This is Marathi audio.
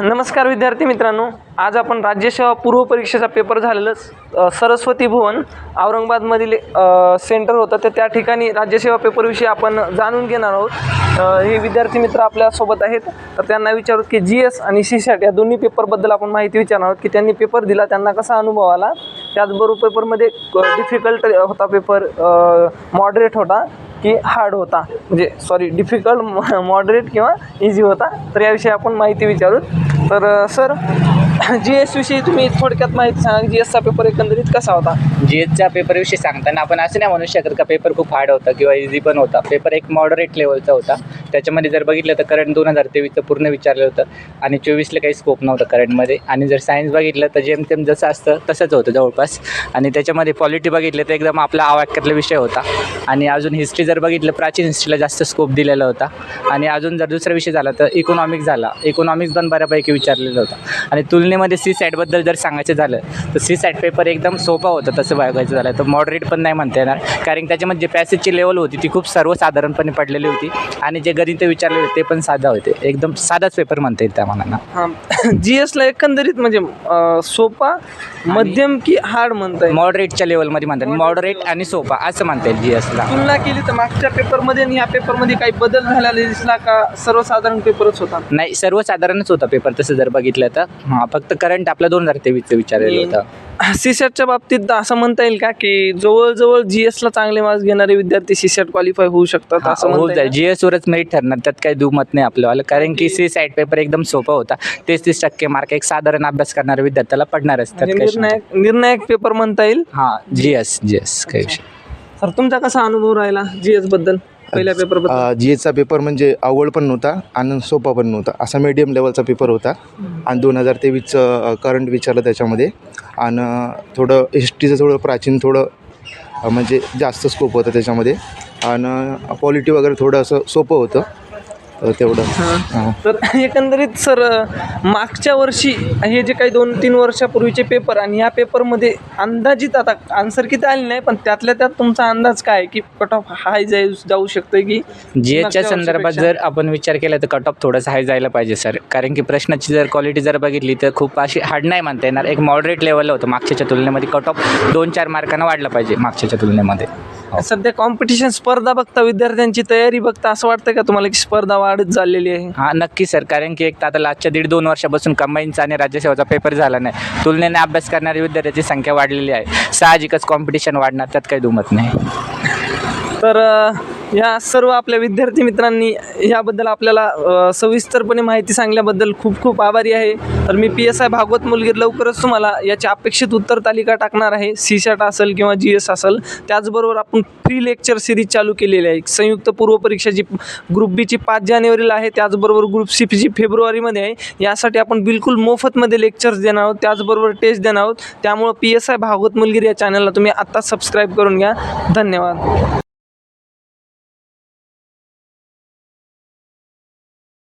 नमस्कार विद्यार्थी मित्रांनो, आज आपण राज्यसेवा पूर्व परीक्षेचा पेपर झालेला सरस्वती भुवन औरंगाबादमधील सेंटर होतं, तर त्या ठिकाणी राज्यसेवा पेपरविषयी आपण जाणून घेणार आहोत। हे विद्यार्थी मित्र आपल्यासोबत आहेत, तर त्यांना विचारू की GS आणि CSAT या दोन्ही पेपरबद्दल आपण माहिती विचारणार आहोत की त्यांनी पेपर दिला, त्यांना कसा अनुभव आला। त्याचबरोबर पेपरमध्ये डिफिकल्ट होता पेपर, मॉडरेट होता की हार्ड होता, म्हणजे सॉरी डिफिकल्ट, मॉडरेट किंवा इझी होता, तर याविषयी आपण माहिती विचारू। तर सर, GS विषयी तुम्ही थोडक्यात माहिती सांगा, GSचा पेपर एकंदरीत कसा होता? GSचा पेपरविषयी सांगताना आपण असं नाही म्हणू शकत का पेपर खूप हार्ड होता किंवा इझी पण होता। पेपर एक मॉडरेट लेवलचा होता। त्याच्यामध्ये जर बघितलं तर करंट 2023चं पूर्ण विचारलं होतं आणि 24ला काही स्कोप नव्हता करंटमध्ये। आणि जर सायन्स बघितलं तर जेमतेम जसं असतं तसंच होतं जवळपास। आणि त्याच्यामध्ये पॉलिटी बघितलं तर एकदम आपला आवाक्यातला विषय होता। आणि अजून हिस्ट्री जर बघितलं, प्राचीन हिस्ट्रीला जास्त स्कोप दिलेला होता। आणि अजून जर दुसरा विषय झाला तर इकॉनॉमिक्स झाला, इकॉनॉमिक्स पण बऱ्यापैकी विचारलेलं होतं। आणि तुलनेमध्ये CSATबद्दल जर सांगायचं झालं तर CSAT पेपर एकदम सोपा होता तसं बघायचं झालं तर। मॉडरेट पण नाही म्हणता येणार, कारण त्याच्यामध्ये जे पॅसेजची लेवल होती ती खूप सर्वसाधारणपणे पडलेली होती आणि जे गणित विचारले होते ते पण साधा होते, एकदम साधाच पेपर म्हणता येईल त्या मनानं। हां, GSला एकंदरीत म्हणजे सोपा, मध्यम की हार्ड म्हणता येईल? मॉडरेटच्या लेवलमध्ये म्हणतात, मॉडरेट आणि सोपा असं म्हणता येईल GSला। तुलना केली तर मागच्या पेपरमध्ये आणि ह्या पेपरमध्ये काही बदल झालेला दिसला का सर्वसाधारण पेपरच होता? नाही, सर्वसाधारणच होता पेपर तसं जर बघितलं तर। हां, फक्त करंट आपलं 2023चं विचारलेलं होतं। CSATच्या बाबतीत असं म्हणता येईल का की जवळजवळ GSला चांगले मार्क्स घेणारे विद्यार्थी CSAT क्वालिफाय होऊ शकतात असं हो म्हणता येईल? GS वरच मेरिट ठरणार, त्यात काही दुमत नाही आपल्यावालं, कारण की CSAT पेपर एकदम सोपा होता। 33% मार्क एक साधारण अभ्यास करणाऱ्या विद्यार्थ्याला पडणार असतात। म्हणजे निर्णायक पेपर म्हणता येईल? हां, GS काही विषय। सर, तुमचा कसा अनुभव राहिला GS बद्दल, पहिल्या पेपर बद्दल? GSचा पेपर म्हणजे अवघड पण नव्हता आणि सोपा पण नव्हता, असा मीडियम लेवलचा पेपर होता। आणि 2023चं करंट विचारलं त्याच्यामध्ये, आणि थोडं हिस्ट्रीचं थोडं प्राचीन थोडं म्हणजे जास्त स्कोप होतं त्याच्यामध्ये, आणि पॉलिटी वगैरे थोडं असं सोपं होतं तेवढं। तर एकंदरीत सर, मागच्या वर्षी हे जे काही 2-3 वर्षापूर्वीचे पेपर आणि ह्या पेपरमध्ये अंदाजित, आता आन्सर किती आली नाही, पण त्यातल्या त्यात तुमचा अंदाज काय की कट ऑफ हाय जाऊ शकतोय की? GSच्या संदर्भात जर आपण विचार केला तर कट ऑफ थोडंसं हाय जायला पाहिजे सर, कारण की प्रश्नाची जर क्वालिटी जर बघितली तर खूप अशी हार्ड नाही म्हणता येणार, एक मॉडरेट लेवलला होतं। मागच्याच्या तुलनेमध्ये कट ऑफ 2-4 मार्कांना वाढला पाहिजे मागच्याच्या तुलनेमध्ये। सध्या कॉम्पिटिशन, स्पर्धा बघता, विद्यार्थ्यांची तयारी बघता, असं वाटतं का तुम्हाला की स्पर्धा वाढत चाललेली आहे? हां, नक्की सर, कारण की एक तर आता लास्टच्या 1.5-2 वर्षापासून कंबाईनचा आणि राज्यसेवाचा पेपर झाला नाही, तुलनेने अभ्यास करणाऱ्या विद्यार्थ्यांची संख्या वाढलेली आहे। साहजिकच कॉम्पिटिशन वाढणार, त्यात काही दुमत नाही। तर या सर्व आपल्या विद्यार्थी मित्रांनी याबद्दल आपल्याला सविस्तरपणे माहिती सांगल्याबद्दल खूप खूप आभारी आहे। तर मी PSI भागवत मुलगीर लवकरच तुम्हाला याची अपेक्षित उत्तर तालिका टाकणार आहे, CSAT असेल किंवा GS असेल। त्याचबरोबर आपण फ्री लेक्चर सिरीज चालू केलेली आहे। संयुक्त पूर्व परीक्षेची ग्रुप Bची 5 जानेवारीला आहे, त्याचबरोबर ग्रुप Cची फेब्रुवारीमध्ये आहे। यासाठी आपण बिलकुल मोफतमध्ये लेक्चर्स देणार आहोत, त्याचबरोबर टेस्ट देणार आहोत। त्यामुळं PSI भागवत मुलगीर या चॅनलला तुम्ही आत्ताच सबस्क्राईब करून घ्या। धन्यवाद।